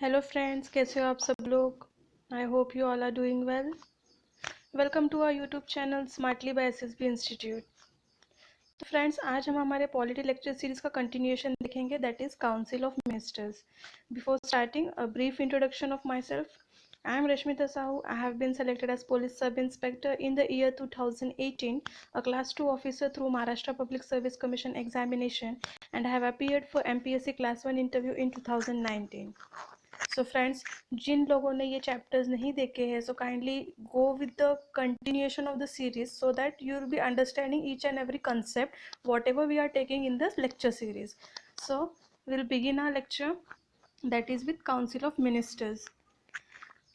Hello friends, कैसे हो आप सब लोग। I hope you all are doing well. Welcome to our YouTube channel smartly by SSB institute. तो फ्रेंड्स, आज हम हमारे पॉलिटी लेक्चर सीरीज का कंटिन्यूएशन देखेंगे, that is council of ministers. Before starting, a brief introduction of myself. I am Rashmita Sahu. I have been selected as Police Sub-Inspector in the year 2018, a Class 2 officer through Maharashtra Public Service Commission examination, and I have appeared for MPSC Class 1 interview in 2019. So friends, जिन लोगों ने ये chapters नहीं देखे हैं, so kindly go with the continuation of the series so that you will be understanding each and every concept whatever we are taking in this lecture series. So will begin our lecture, that is with council of ministers.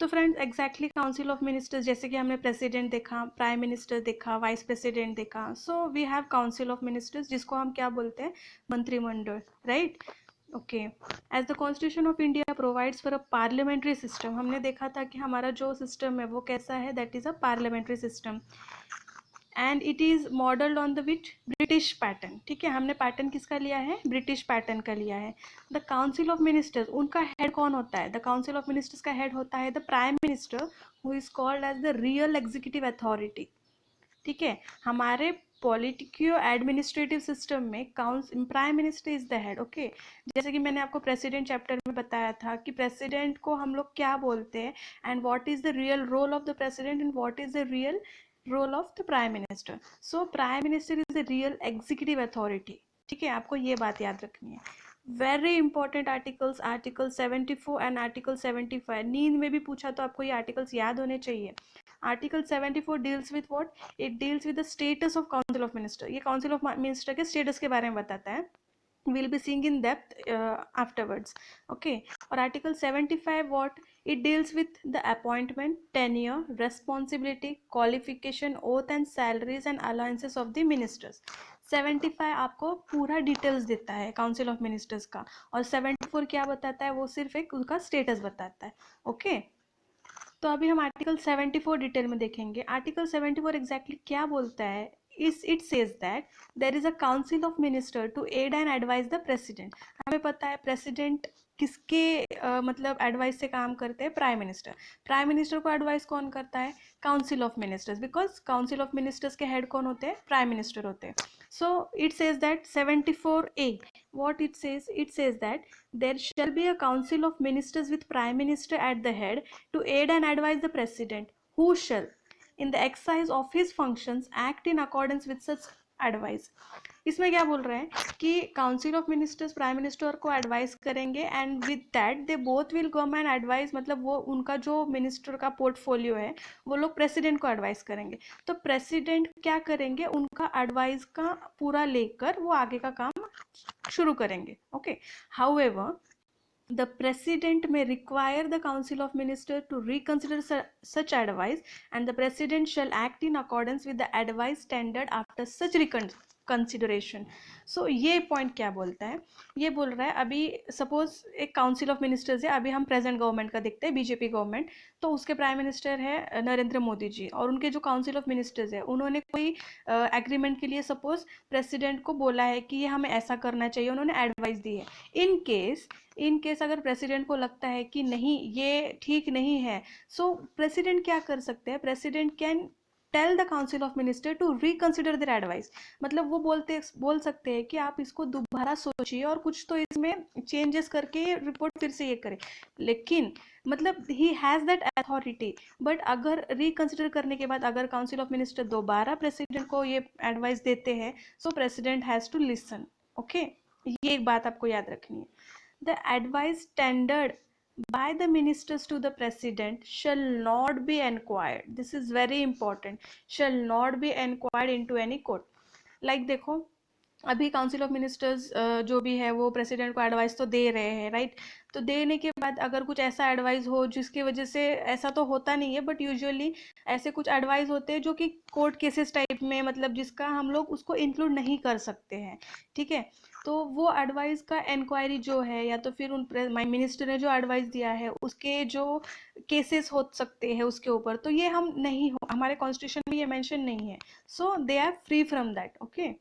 तो friends, exactly council of ministers, जैसे कि हमने president देखा, prime minister देखा, vice president देखा, सो we have council of ministers, जिसको हम क्या बोलते हैं, मंत्रिमंडल, right. Okay. As the constitution of India provides for a parliamentary system, हमने देखा था कि हमारा जो सिस्टम है वो कैसा है, that is a parliamentary system. And it is modelled on the which British pattern. ठीक है, हमने पैटर्न किसका लिया है, ब्रिटिश पैटर्न का लिया है. द काउंसिल ऑफ मिनिस्टर्स, उनका हेड कौन होता है, द काउंसिल ऑफ मिनिस्टर्स का हेड होता है the prime minister, who is called as the real executive authority. ठीक है, हमारे पॉलिटिको एडमिनिस्ट्रेटिव सिस्टम में prime minister is the head. Okay, जैसे कि मैंने आपको प्रेसिडेंट चैप्टर में बताया था कि प्रेसिडेंट को हम लोग क्या बोलते हैं, and what is the real role of the president and what is the real role of the prime minister. So prime minister is the real executive authority. ठीक है, आपको ये बात याद रखनी है. Very important articles, article 74 and article 75. नींद में भी पूछा तो आपको ये आर्टिकल्स याद होने चाहिए. Article 74 deals with what, it deals with the status of council of minister. ये काउंसिल ऑफ मिनिस्टर के स्टेटस के बारे में बताता है. we'll be seeing in depth afterwards. Okay. और article 75 what, it deals with the appointment, tenure, responsibility, qualification, oath and salaries and allowances of the ministers. 75 आपको पूरा डिटेल्स देता है काउंसिल ऑफ मिनिस्टर्स का, और 74 क्या बताता है, वो सिर्फ एक उनका स्टेटस बताता है. ओके. तो अभी हम आर्टिकल 74 डिटेल में देखेंगे. आर्टिकल 74 एग्जैक्टली क्या बोलता है, इस it says that there is a council of minister to aid and advise the president. हमें पता है प्रेसिडेंट किसके मतलब एडवाइस से काम करते हैं, प्राइम मिनिस्टर. प्राइम मिनिस्टर को एडवाइस कौन करता है, council of ministers, because council of ministers के हेड कौन होते हैं, प्राइम मिनिस्टर होते हैं. So it says that 74A, what it says that there shall be a council of ministers with prime minister at the head to aid and advise the president, who shall in the exercise of his functions act in accordance with such advice. इसमें क्या बोल रहे हैं कि council of ministers prime minister को advice करेंगे, and with that they both will come and advice, मतलब वो उनका जो मिनिस्टर का पोर्टफोलियो है वो लोग प्रेसिडेंट को एडवाइस करेंगे. तो प्रेसिडेंट क्या करेंगे, उनका एडवाइस का पूरा लेकर वो आगे का काम शुरू करेंगे. Okay. However, the president may require the council of ministers to reconsider such advice, and the president shall act in accordance with the advice tendered after such consideration. So ये पॉइंट क्या बोलता है, ये बोल रहा है अभी सपोज एक काउंसिल ऑफ मिनिस्टर्स है, अभी हम प्रेजेंट गवर्नमेंट का देखते हैं, बीजेपी गवर्नमेंट. तो उसके प्राइम मिनिस्टर है नरेंद्र मोदी जी, और उनके जो काउंसिल ऑफ मिनिस्टर्स है उन्होंने कोई एग्रीमेंट के लिए सपोज प्रेसिडेंट को बोला है कि ये हमें ऐसा करना चाहिए, उन्होंने एडवाइस दी है. इन केस अगर प्रेसिडेंट को लगता है कि नहीं ये ठीक नहीं है, सो प्रेसिडेंट क्या कर सकते हैं, president can tell the council of minister to reconsider their advice. मतलब वो बोल सकते हैं कि आप इसको दोबारा सोचिए और कुछ तो इसमें चेंजेस करके रिपोर्ट फिर से ये करें. लेकिन मतलब he has that authority. But अगर रिकंसिडर करने के बाद अगर काउंसिल ऑफ मिनिस्टर दोबारा प्रेसिडेंट को ये एडवाइस देते हैं, so president has to listen. Okay, ये एक बात आपको याद रखनी है. The advice tendered by the ministers to the president shall not be inquired. This is very important. Shall not be inquired into any court. Like देखो, अभी council of ministers जो भी है वो प्रेसिडेंट को एडवाइस तो दे रहे हैं, राइट. तो देने के बाद अगर कुछ ऐसा एडवाइस हो जिसकी वजह से, ऐसा तो होता नहीं है बट यूजुअली ऐसे कुछ एडवाइस होते हैं जो कि कोर्ट केसेस टाइप में, मतलब जिसका हम लोग उसको इंक्लूड नहीं कर सकते हैं. ठीक है, तो वो एडवाइस का इंक्वायरी जो है, या तो फिर उन मिनिस्टर ने जो एडवाइस दिया है उसके जो केसेस हो सकते हैं उसके ऊपर, तो ये हम नहीं हो, हमारे कॉन्स्टिट्यूशन में ये मेंशन नहीं है. So they are free from that. Okay.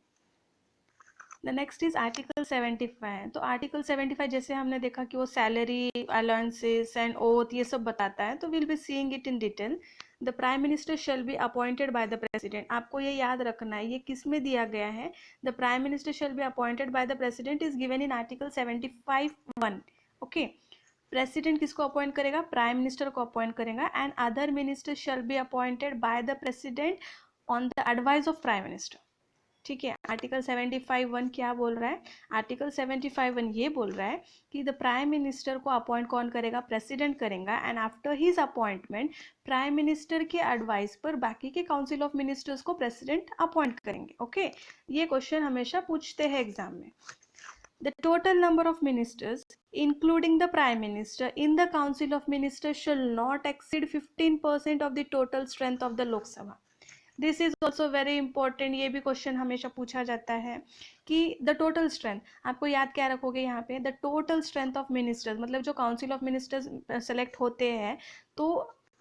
The next is article 75। तो आर्टिकल 75 जैसे हमने देखा कि वो सैलरी, अलाउंसेस एंड ओथ ये सब बताता है, तो will be seeing it in detail. The prime minister shall be appointed by the president. आपको ये याद रखना है, ये किस में दिया गया है, the prime minister shall be appointed by the president is given in article 75(1). Okay, president किसको अपॉइंट करेगा, प्राइम मिनिस्टर को अपॉइंट करेगा, and other minister shall be appointed by the president on the advice of prime minister. ठीक है, article 75(1) क्या बोल रहा है, आर्टिकल 75(1) ये बोल रहा है कि द प्राइम मिनिस्टर को अपॉइंट कौन करेगा, प्रेसिडेंट करेगा, and after his appointment prime minister के एडवाइस पर बाकी के काउंसिल ऑफ मिनिस्टर्स को प्रेसिडेंट अपॉइंट करेंगे। ओके, ये क्वेश्चन हमेशा पूछते हैं एग्जाम में। The total number of ministers, including the Prime Minister, in the Council of Ministers shall not exceed 15% of the total strength of the Lok Sabha. This is also very important, ये भी question हमेशा पूछा जाता है कि the total strength, आपको याद क्या रखोगे यहाँ पे, the total strength of ministers, मतलब जो काउंसिल ऑफ मिनिस्टर्स सेलेक्ट होते हैं तो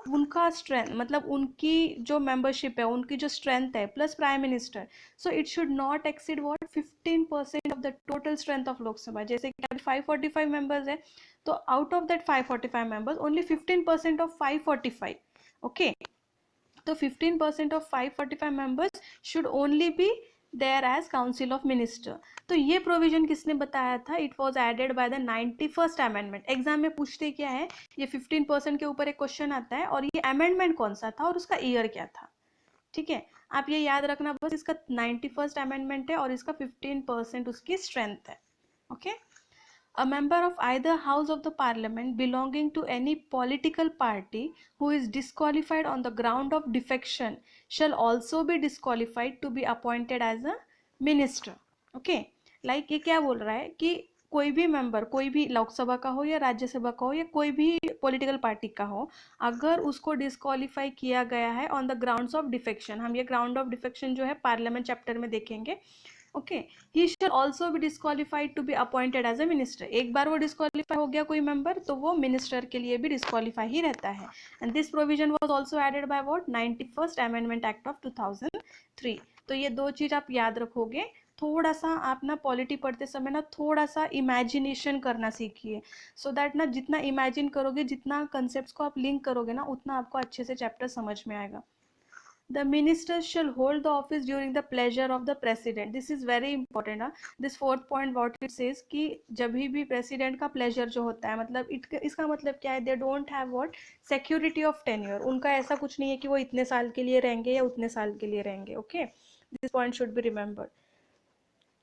उनका स्ट्रेंथ, मतलब उनकी जो मेंबरशिप है, उनकी जो स्ट्रेंथ है, plus prime minister, so it should not exceed what 15% of the total strength of Lok Sabha. जैसे कि अभी 545 मेंबर्स है, तो out of that 545 members only 15% of 545, okay, तो 15% of 545 members should only be there as council of minister. तो ये provision किसने बताया था, it was added by the 91st amendment. Exam में पूछते क्या है, ये 15% के ऊपर एक क्वेश्चन आता है और ये अमेंडमेंट कौन सा था और उसका ईयर क्या था। ठीक है, आप ये याद रखना, बस इसका 91st अमेंडमेंट है और इसका 15% उसकी स्ट्रेंथ है। Okay, A member of either house of the parliament belonging to any political party who is disqualified on the ground of defection shall also be disqualified to be appointed as a minister. Okay, like ये क्या बोल रहा है कि कोई भी member, कोई भी लोकसभा का हो या राज्यसभा का हो या कोई भी पॉलिटिकल पार्टी का हो, अगर उसको डिस्क्वालीफाई किया गया है on the grounds of defection, हम ये ग्राउंड ऑफ डिफेक्शन जो है पार्लियामेंट चैप्टर में देखेंगे। Okay, he shall also be disqualified to be appointed as a minister. एक बार वो डिस्क्वालीफाई हो गया कोई मेंबर, तो वो मिनिस्टर के लिए भी डिस्क्वालीफाई ही रहता है। And this provision was also added by what 91st amendment act of 2003। तो ये दो चीज आप याद रखोगे। थोड़ा सा आप ना पॉलिटी पढ़ते समय ना थोड़ा सा इमेजिनेशन करना सीखिए, सो दैट ना जितना इमेजिन करोगे, जितना कंसेप्ट को आप लिंक करोगे ना, उतना आपको अच्छे से चैप्टर समझ में आएगा। The ministers shall hold the office during the pleasure of the president. This is very important. This fourth point what it says कि जब भी president का pleasure जो होता है, मतलब इसका मतलब क्या है, they don't have what security of tenure. उनका ऐसा कुछ नहीं है कि वो इतने साल के लिए रहेंगे या उतने साल के लिए रहेंगे। Okay, this point should be remembered.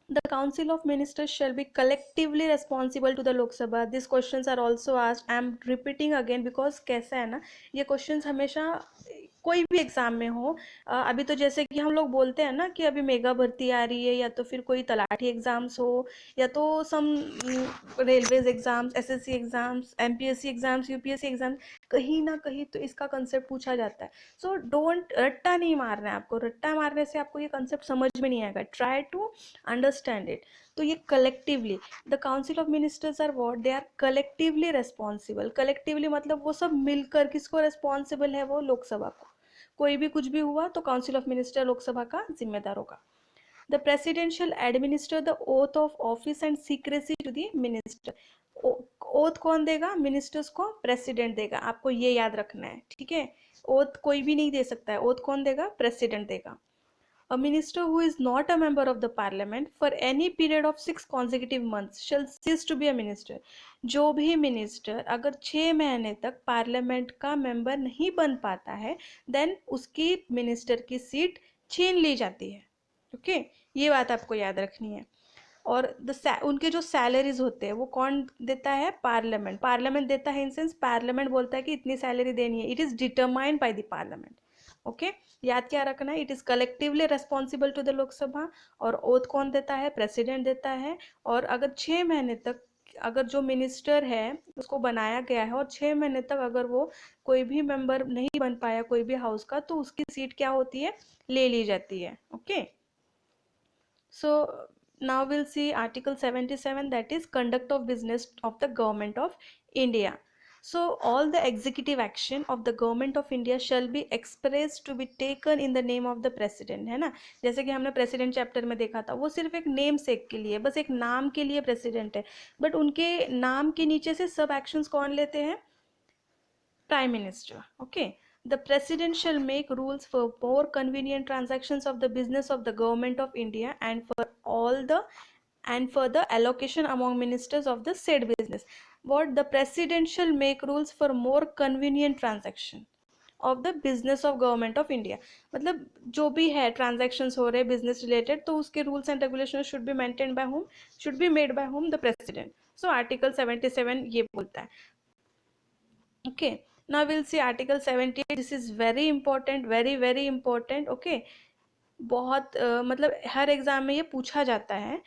The Council of Ministers shall be collectively responsible to the Lok Sabha. These questions are also asked. I am repeating again because कैसा है ना, ये questions हमेशा कोई भी एग्जाम में हो, अभी तो जैसे कि हम लोग बोलते हैं ना कि अभी मेगा भर्ती आ रही है, या तो फिर कोई तलाठी एग्जाम्स हो, या तो some railways exams, SSC exams, MPSC exams, UPSC exams, कहीं ना कहीं तो इसका कंसेप्ट पूछा जाता है। सो डोंट, रट्टा नहीं मारना है आपको, रट्टा मारने से आपको ये कंसेप्ट समझ में नहीं आएगा। Try to understand it. तो ये collectively, the council of ministers are what, they are collectively responsible. Collectively मतलब वो सब मिलकर, किसको रेस्पॉन्सिबल है, वो लोकसभा को। कोई भी कुछ भी हुआ तो काउंसिल ऑफ मिनिस्टर लोकसभा का जिम्मेदार होगा। The president shall administer the oath of office and secrecy to the minister. Oath कौन देगा, मिनिस्टर्स को प्रेसिडेंट देगा, आपको ये याद रखना है। ठीक है, ओथ कोई भी नहीं दे सकता है, ओथ कौन देगा, प्रेसिडेंट देगा। A minister who is not a member of the parliament for any period of 6 consecutive months shall cease to be a minister. जो भी मिनिस्टर अगर 6 महीने तक पार्लियामेंट का मेंबर नहीं बन पाता है, देन उसकी मिनिस्टर की सीट छीन ली जाती है। ओके, ये बात आपको याद रखनी है। और उनके जो सैलरीज होते हैं वो कौन देता है, पार्लियामेंट। पार्लियामेंट देता है इन सेंस, पार्लियामेंट बोलता है कि इतनी सैलरी देनी है, it is determined by the parliament. Okay, याद क्या रखना है, it is collectively responsible to the Lok Sabha. और ओथ कौन देता है, प्रेसिडेंट देता है। और अगर 6 महीने तक अगर जो मिनिस्टर है उसको बनाया गया है और 6 महीने तक अगर वो कोई भी मेंबर नहीं बन पाया कोई भी हाउस का, तो उसकी सीट क्या होती है, ले ली जाती है। Okay, so now we'll see article 77, that is conduct of business of the government of India. So all the executive action of the government of India shall be expressed to be taken in the name of the president, है ना. जैसे कि हमने president chapter में देखा था, वो सिर्फ एक नेम सेक के लिए, बस एक नाम के लिए प्रेसिडेंट है, बट उनके नाम के नीचे से सब एक्शंस कौन लेते हैं? Prime Minister. Okay. The President shall make rules for more convenient transactions of the business of the Government of India and for the allocation among ministers of the said business. What the President shall make rules for more convenient transaction of the business of Government of India. मतलब जो भी है transactions हो रहे business related, तो उसके rules and regulations should be maintained by whom? Should be made by whom? The President. So Article 77 ये बोलता है. Okay, now we'll see Article 78. This is very important, very important. Okay, बहुत मतलब हर exam में ये पूछा जाता है.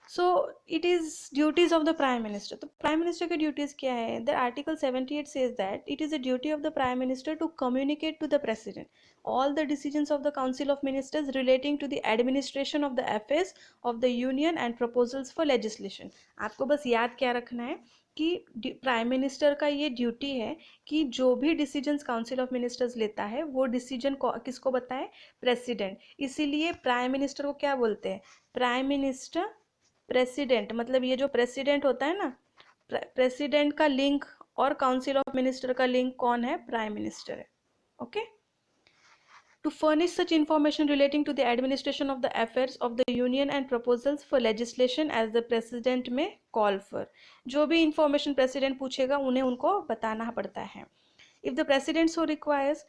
So it is duties of the prime minister. तो प्राइम मिनिस्टर की ड्यूटीज क्या है? The article 78 says that it is a duty of the prime minister to communicate to the president all the decisions of the council of ministers relating to the administration of the affairs of the union and proposals for legislation. आपको बस याद क्या रखना है कि prime minister का ये duty है कि जो भी डिसीजंस काउंसिल ऑफ मिनिस्टर्स लेता है वो डिसीजन किसको बताए? प्रेसिडेंट. इसीलिए प्राइम मिनिस्टर को क्या बोलते हैं? Prime minister president. मतलब ये जो प्रेसिडेंट होता है ना, प्रेसिडेंट का लिंक और काउंसिल ऑफ मिनिस्टर का लिंक कौन है? प्राइम मिनिस्टर है. Okay. To furnish such information relating to the administration of the affairs of the union and proposals for legislation as the president may call for. जो भी information president पूछेगा उन्हें उनको बताना पड़ता है. If the president so requires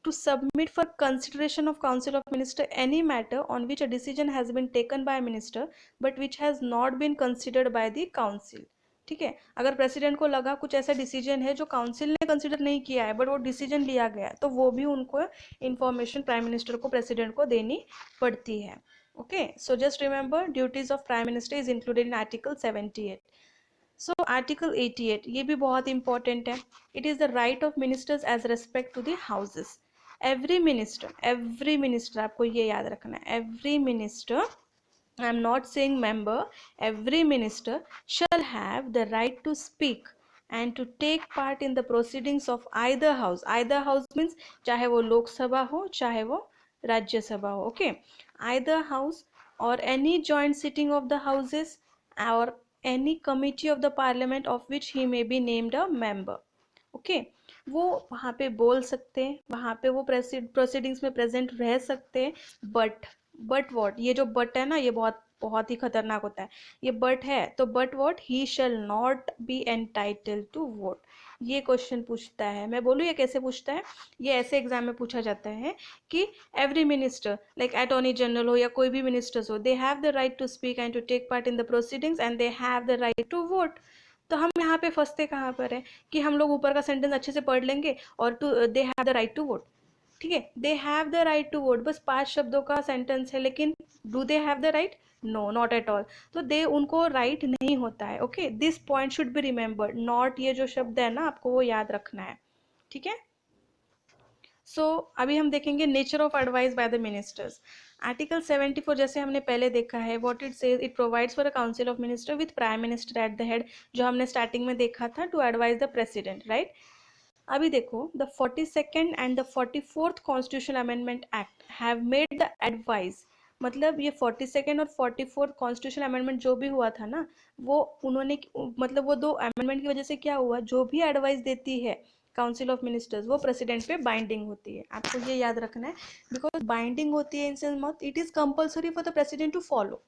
to submit for consideration of council of minister any matter on which a decision has been taken by a minister but which has not been considered by the council. ठीक है. अगर president को लगा कुछ ऐसा decision है जो council ने कंसिडर नहीं किया है बट वो डिसीजन लिया गया, तो वो भी उनको इंफॉर्मेशन प्राइम मिनिस्टर को, प्रेसिडेंट को देनी पड़ती है. Okay. So just remember duties of prime minister is included in article 78. So article 88 ये भी बहुत इंपॉर्टेंट है. It is the right of ministers as respect to the houses. Every minister आपको ये याद रखना है. Every minister, I am not saying member, every minister shall have the right to speak and to take part in the proceedings of either house. Either house means चाहे वो लोकसभा हो चाहे वो राज्यसभा हो. Okay, either house or any joint sitting of the houses or any committee of the parliament of which he may be named a member. Okay, वो वहाँ पे बोल सकते हैं, वहाँ पे वो प्रोसीडिंग्स में प्रेजेंट रह सकते हैं. बट वॉट, ये जो बट है ना, ये बहुत बहुत ही खतरनाक होता है. ये बट है तो but what, he shall not be entitled to vote. ये क्वेश्चन पूछता है. मैं बोलूँ ये कैसे पूछता है? ये ऐसे एग्जाम में पूछा जाता है कि every minister like attorney general हो या कोई भी मिनिस्टर्स हो, they have the right to speak and to take part in the proceedings and they have the right to vote. तो हम यहाँ पे फंसते कहाँ पर है कि हम लोग ऊपर का सेंटेंस अच्छे से पढ़ लेंगे और to they have the right to vote. ठीक है, they have the right to vote बस 5 शब्दों का सेंटेंस है, लेकिन do they have the right? No, not at all. तो दे उनको राइट नहीं होता है. Okay, this point should be remembered. Not ये जो शब्द है ना, आपको वो याद रखना है. ठीक है. सो अभी हम देखेंगे nature of advice by the ministers. Article 74 जैसे हमने पहले देखा है, what it says, it provides for a council of minister with prime minister at the head, जो हमने स्टार्टिंग में देखा था, to advise the president. Right. अभी देखो, the 42nd and the 44th constitutional amendment act have made the advice. मतलब ये 42nd और 44th कॉन्स्टिट्यूशनल अमेंडमेंट जो भी हुआ था ना, वो उन्होंने मतलब वो दो अमेंडमेंट की वजह से क्या हुआ, जो भी एडवाइस देती है काउंसिल ऑफ मिनिस्टर्स वो प्रेसिडेंट पे बाइंडिंग होती है. आपको ये याद रखना है, बिकॉज बाइंडिंग होती है इन सेंस मत, it is compulsory for the president to follow.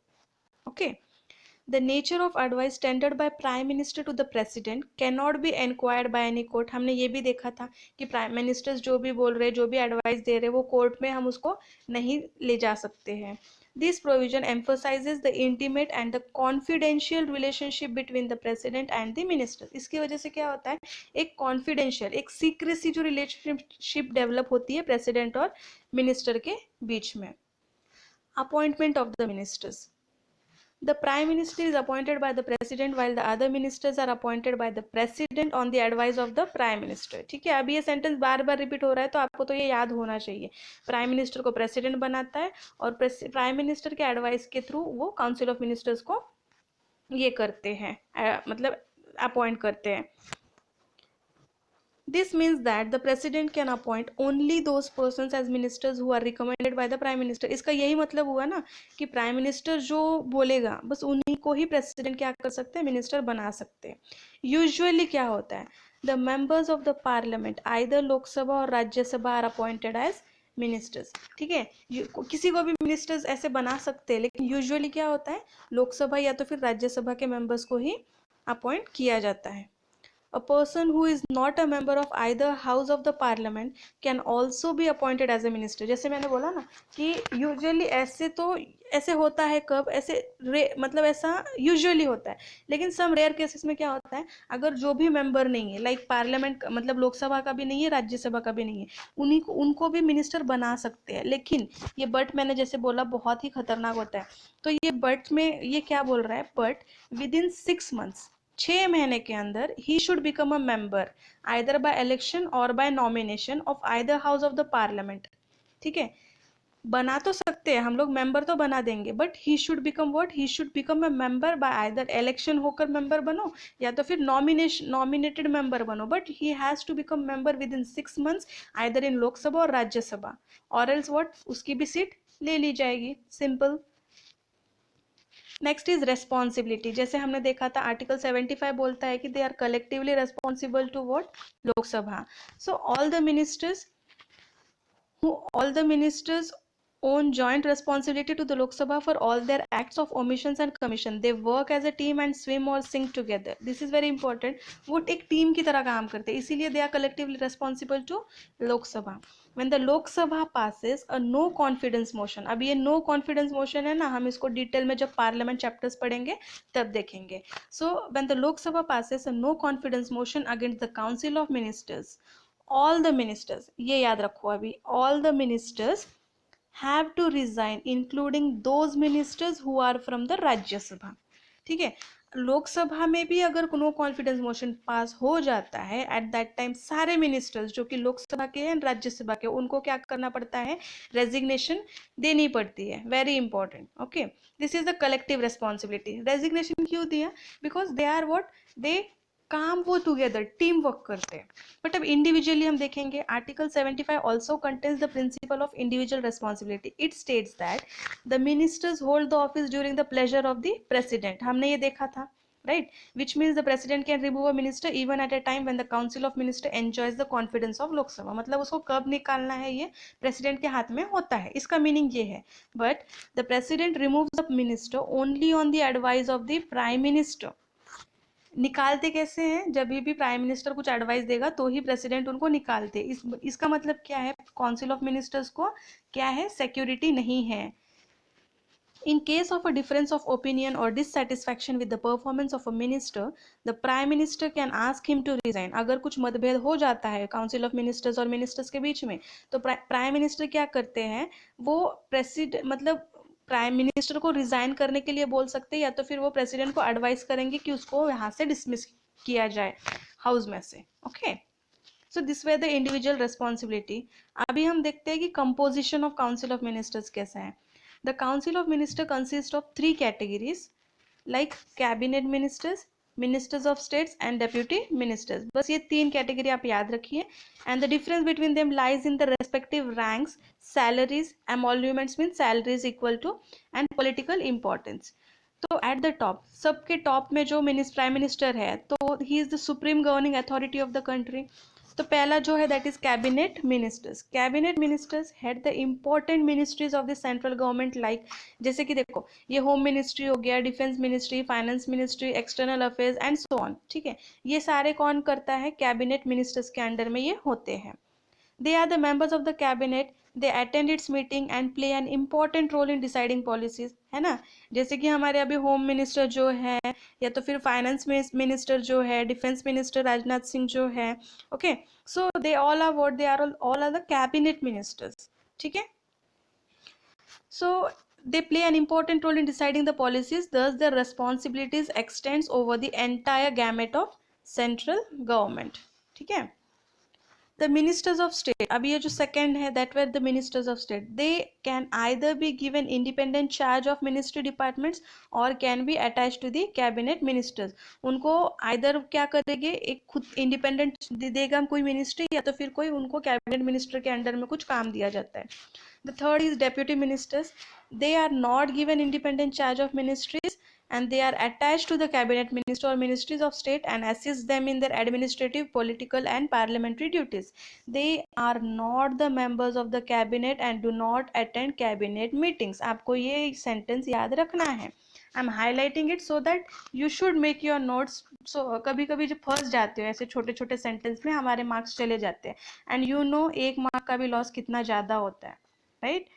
Okay. The nature of advice tendered by prime minister to the president cannot be inquired by any court. हमने ये भी देखा था कि प्राइम मिनिस्टर्स जो भी बोल रहे, जो भी एडवाइस दे रहे, वो कोर्ट में हम उसको नहीं ले जा सकते हैं. This provision emphasizes the intimate and the confidential relationship between the president and the minister. इसकी वजह से क्या होता है, एक confidential, एक secrecy जो relationship develop होती है president और minister के बीच में. Appointment of the ministers. The prime minister is appointed by the president while the other ministers are appointed by the president on the advice of the prime minister. ठीक है. अभी ये sentence बार बार repeat हो रहा है तो आपको तो ये याद होना चाहिए. प्राइम मिनिस्टर को प्रेसिडेंट बनाता है और प्राइम मिनिस्टर के एडवाइस के थ्रू वो काउंसिल ऑफ मिनिस्टर्स को ये करते हैं, मतलब अपॉइंट करते हैं. This means that the president can appoint only those persons as ministers who are recommended by the prime minister. इसका यही मतलब हुआ ना कि प्राइम मिनिस्टर जो बोलेगा बस उन्हीं को ही प्रेसिडेंट क्या कर सकते हैं, मिनिस्टर बना सकते हैं. यूजुअली क्या होता है, the members of the parliament either Lok Sabha और Rajya Sabha are appointed as ministers. ठीक है, किसी को भी मिनिस्टर्स ऐसे बना सकते हैं, लेकिन यूजुअली क्या होता है, लोकसभा या तो फिर राज्यसभा के मेंबर्स को ही अपॉइंट किया जाता है. A person who is not a member of either house of the parliament can also be appointed as a minister. जैसे मैंने बोला ना कि यूजुअली ऐसे होता है, कब ऐसे मतलब ऐसा यूजुअली होता है, लेकिन सम रेयर केसेस में क्या होता है, अगर जो भी मेंबर नहीं है, लाइक पार्लियामेंट मतलब लोकसभा का भी नहीं है, राज्यसभा का भी नहीं है, उनको भी मिनिस्टर बना सकते हैं. लेकिन ये बट मैंने जैसे बोला बहुत ही खतरनाक होता है. तो ये बट में ये क्या बोल रहा है, बट विद इन 6 months, 6 महीने के अंदर ही should become a member either by election or by nomination of either house of the parliament. ठीक है, बना तो सकते हैं हम लोग, मेंबर तो बना देंगे, but he should become what, he should become a member by either election होकर मेंबर बनो या तो फिर नॉमिनेटेड मेंबर बनो, but he has to become member within 6 months either in Lok Sabha और राज्यसभा, और एल्स व्हाट, उसकी भी सीट ले ली जाएगी. सिंपल. Next is responsibility. जैसे हमने देखा था आर्टिकल 75 बोलता है कि they are collectively responsible to what, Lok Sabha. So all the ministers own joint responsibility to the Lok Sabha for all their acts of omissions and commission. They work as a team and swim or sing together. This is very important. वो एक team की तरह काम करते हैं, इसीलिए they are collectively responsible to Lok Sabha. When the Lok Sabha passes a no confidence motion, अब ये no confidence motion है ना, हम इसको डिटेल में जब पार्लियामेंट चैप्टर्स पढ़ेंगे तब देखेंगे. So when the Lok Sabha passes a no confidence motion against the Council of Ministers, all the ministers, ये याद रखो अभी, all the ministers have to resign including those ministers who are from the राज्य सभा. ठीक है, लोकसभा में भी अगर नो कॉन्फिडेंस मोशन पास हो जाता है, एट दैट टाइम सारे मिनिस्टर्स जो कि लोकसभा के हैं, राज्यसभा के, उनको क्या करना पड़ता है, रेजिग्नेशन देनी पड़ती है. Very important. Okay, this is the collective responsibility. Resignation क्यों दिया, बिकॉज दे आर व्हाट, दे काम वो टुगेदर टीम वर्क करते हैं. बट अब इंडिविजुअली हम देखेंगे, article 75 also contains the principle of individual responsibility. It states that the ministers hold the office during the pleasure of the president. हमने ये देखा था, right? Which means the president can remove a minister even at a time when the council of minister enjoys the confidence of Lok Sabha. मतलब उसको कब निकालना है ये प्रेसिडेंट के हाथ में होता है, इसका मीनिंग ये है. But the president removes the minister only on the advice of the prime minister. निकालते कैसे हैं, जब भी प्राइम मिनिस्टर कुछ एडवाइस देगा तो ही प्रेसिडेंट उनको निकालते. इसका मतलब क्या है, काउंसिल ऑफ मिनिस्टर्स को क्या है, सिक्योरिटी नहीं है. In case of a difference of opinion or dissatisfaction with the performance of a minister, the prime minister can ask him to resign. अगर कुछ मतभेद हो जाता है काउंसिल ऑफ मिनिस्टर्स और मिनिस्टर्स के बीच में, तो प्राइम मिनिस्टर क्या करते हैं, वो प्रेसिडेंट मतलब प्राइम मिनिस्टर को रिजाइन करने के लिए बोल सकते हैं, या तो फिर वो प्रेसिडेंट को एडवाइस करेंगे कि उसको यहाँ से डिसमिस किया जाए हाउस में से. Okay, so this way the individual responsibility. अभी हम देखते हैं कि composition of council of ministers कैसा है. The Council of Ministers consists of 3 categories like cabinet ministers, ministers of states and deputy ministers. बस ये 3 कैटेगरी आप याद रखिए. And the difference between them lies in the respective ranks, salaries, emoluments means salaries equal to, and political importance. तो at the top, सबके top में जो prime minister है, तो he is the supreme governing authority of the country. तो पहला जो है that is cabinet ministers. Cabinet ministers head the important ministries of the central government, like जैसे कि देखो ये होम मिनिस्ट्री हो गया, defence ministry, finance ministry, external affairs and so on. ठीक है, ये सारे कौन करता है, कैबिनेट मिनिस्टर्स के अंडर में ये होते हैं. They are the members of the cabinet. They attend its meeting and play an important role in deciding policies. है ना, जैसे कि हमारे अभी होम मिनिस्टर जो है, या तो फिर फाइनेंस मिनिस्टर जो है, डिफेंस मिनिस्टर राजनाथ सिंह जो है. Okay, so they all are what, they are all are the cabinet ministers. ठीक है, so they play an important role in deciding the policies. Thus their responsibilities extends over the entire gamut of central government. ठीक है, the ministers of state, अभी ये जो second है, that were the ministers of state, they can either be given independent charge of ministry departments or can be attach to the cabinet ministers. उनको either क्या करेंगे, एक खुद इंडिपेंडेंट देगा कोई मिनिस्ट्री, या तो फिर कोई उनको कैबिनेट मिनिस्टर के अंडर में कुछ काम दिया जाता है। The third is deputy ministers, they are not given independent charge of ministries and they are attached to the cabinet minister or ministries of state and assist them in their administrative, political and parliamentary duties. They are not the members of the cabinet and do not attend cabinet meetings. आपको ये sentence याद रखना है. I'm highlighting it so that you should make your notes. So कभी कभी जब फंस जाते हो ऐसे छोटे छोटे सेंटेंस में, हमारे मार्क्स चले जाते हैं, एंड यू नो एक मार्क का भी लॉस कितना ज़्यादा होता है, राइट?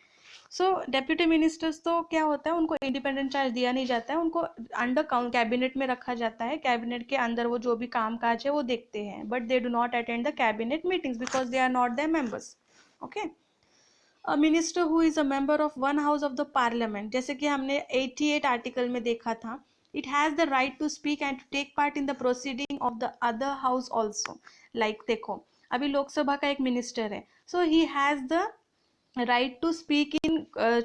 सो डेप्यूटी मिनिस्टर्स तो क्या होता है, उनको इंडिपेंडेंट चार्ज दिया नहीं जाता है, उनको अंडर कैबिनेट में रखा जाता है, कैबिनेट के अंदर वो जो भी काम काज है वो देखते हैं, but they do not attend the cabinet meetings because they are not their members. Okay, a minister who is a member of one house of the parliament, जैसे कि हमने 88 आर्टिकल में देखा था, it has the right to speak and to take part in the proceeding of the other house also. Like देखो, अभी लोकसभा का एक मिनिस्टर है, so he has the right to speak in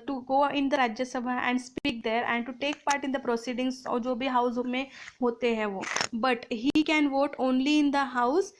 to go in the Rajya Sabha and speak there and to take part in the proceedings और जो भी house में होते हैं वो, but he can vote only in the house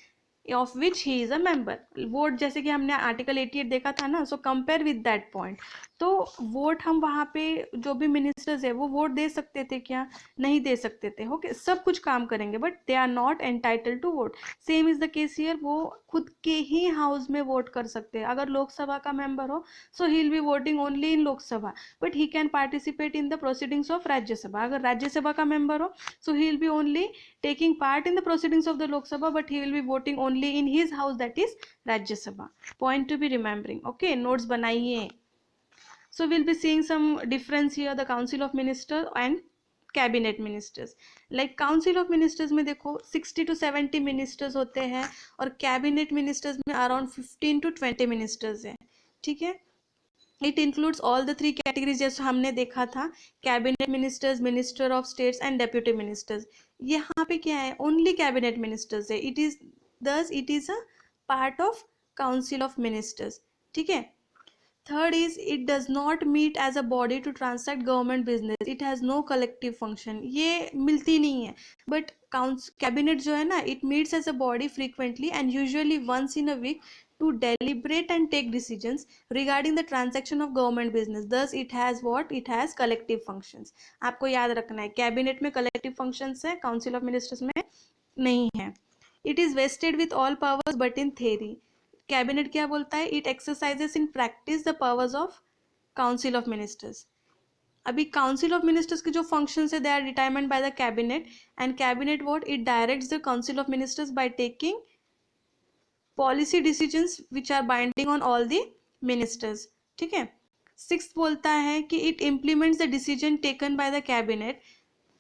of which he is a member. Vote जैसे कि हमने आर्टिकल 88 देखा था ना, so compare with that point, तो वोट हम वहाँ पे जो भी मिनिस्टर्स है वो वोट दे सकते थे क्या? नहीं दे सकते थे। ओके, सब कुछ काम करेंगे but they are not entitled to vote. Same is the case here, वो खुद के ही हाउस में वोट कर सकते हैं। अगर लोकसभा का मेंबर हो so he will be voting only in Lok Sabha, but he can participate in the proceedings of Rajya Sabha. अगर राज्यसभा का मेंबर हो so he will be only taking part in the proceedings of the Lok Sabha, but he will be voting only in his house, that is Rajya Sabha. Point to be remembering. Okay, notes बनाइए. So we'll be seeing some difference here, the Council of Ministers and cabinet ministers. Like council of ministers में देखो 60 to 70 ministers होते हैं और cabinet ministers में around 15 to 20 ministers हैं। ठीक है, it includes all the three categories जैसे हमने देखा था, cabinet ministers, minister of states and deputy ministers. यहाँ पे क्या है, ओनली कैबिनेट मिनिस्टर्स है, it is a part of council of ministers. ठीक है, third is it does not meet as a body to transact government business, it has no collective function, ये मिलती नहीं है। बट कैबिनेट जो है ना, it meets as a body frequently and usually once in a week to deliberate and take decisions regarding the transaction of government business. Thus it has what? It has collective functions. आपको याद रखना है, cabinet में collective functions है, council of ministers में नहीं है। It is vested with all powers but in theory. Cabinet क्या बोलता है? It exercises in practice the powers of council of ministers. अभी काउंसिल ऑफ मिनिस्टर्स के जो फंक्शंस है, they are determined by the cabinet, and cabinet what? It directs the council of ministers by taking policy decisions which are binding on all the ministers. ठीक है, sixth बोलता है कि it implements the decision taken by the cabinet.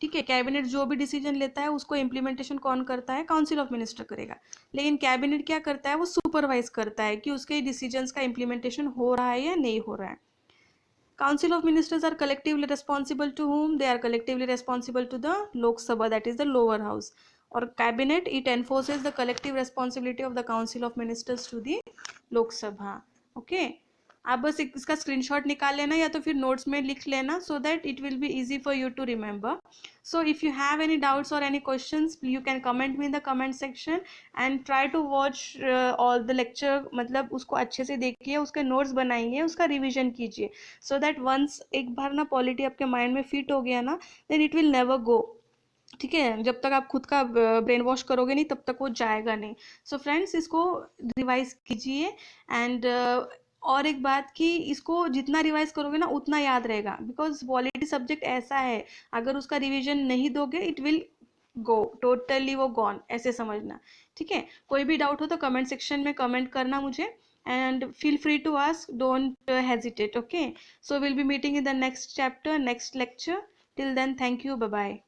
ठीक है, cabinet जो भी decision लेता है उसको इम्प्लीमेंटेशन कौन करता है? काउंसिल ऑफ मिनिस्टर करेगा। लेकिन कैबिनेट क्या करता है? वो सुपरवाइज करता है कि उसके डिसीजंस का इम्प्लीमेंटेशन हो रहा है या नहीं हो रहा है। Council of Ministers are collectively responsible to whom? They are collectively responsible to the Lok Sabha, that is the lower house. Or cabinet, it enforces the collective responsibility of the Council of Ministers to the Lok Sabha. Okay, आप बस इसका screenshot निकाल लेना या तो फिर notes में लिख लेना, so that it will be easy for you to remember. So if you have any doubts or any questions, you can comment me in the comment section and try to watch all the lecture, मतलब उसको अच्छे से देखिए, उसके notes बनाइए, उसका revision कीजिए, so that once एक बार ना पॉलिटी आपके माइंड में फिट हो गया ना, then it will never go. ठीक है, जब तक आप खुद का ब्रेन वॉश करोगे नहीं तब तक वो जाएगा नहीं। सो फ्रेंड्स, इसको रिवाइज कीजिए एंड और एक बात कि इसको जितना रिवाइज करोगे ना उतना याद रहेगा, बिकॉज पॉलिटी सब्जेक्ट ऐसा है, अगर उसका रिवीजन नहीं दोगे इट विल गो टोटली, वो गॉन, ऐसे समझना। ठीक है, कोई भी डाउट हो तो कमेंट सेक्शन में कमेंट करना मुझे, and feel free to ask, don't hesitate. Okay, so we'll be meeting in the next chapter, next lecture. Till then, thank you, bye bye.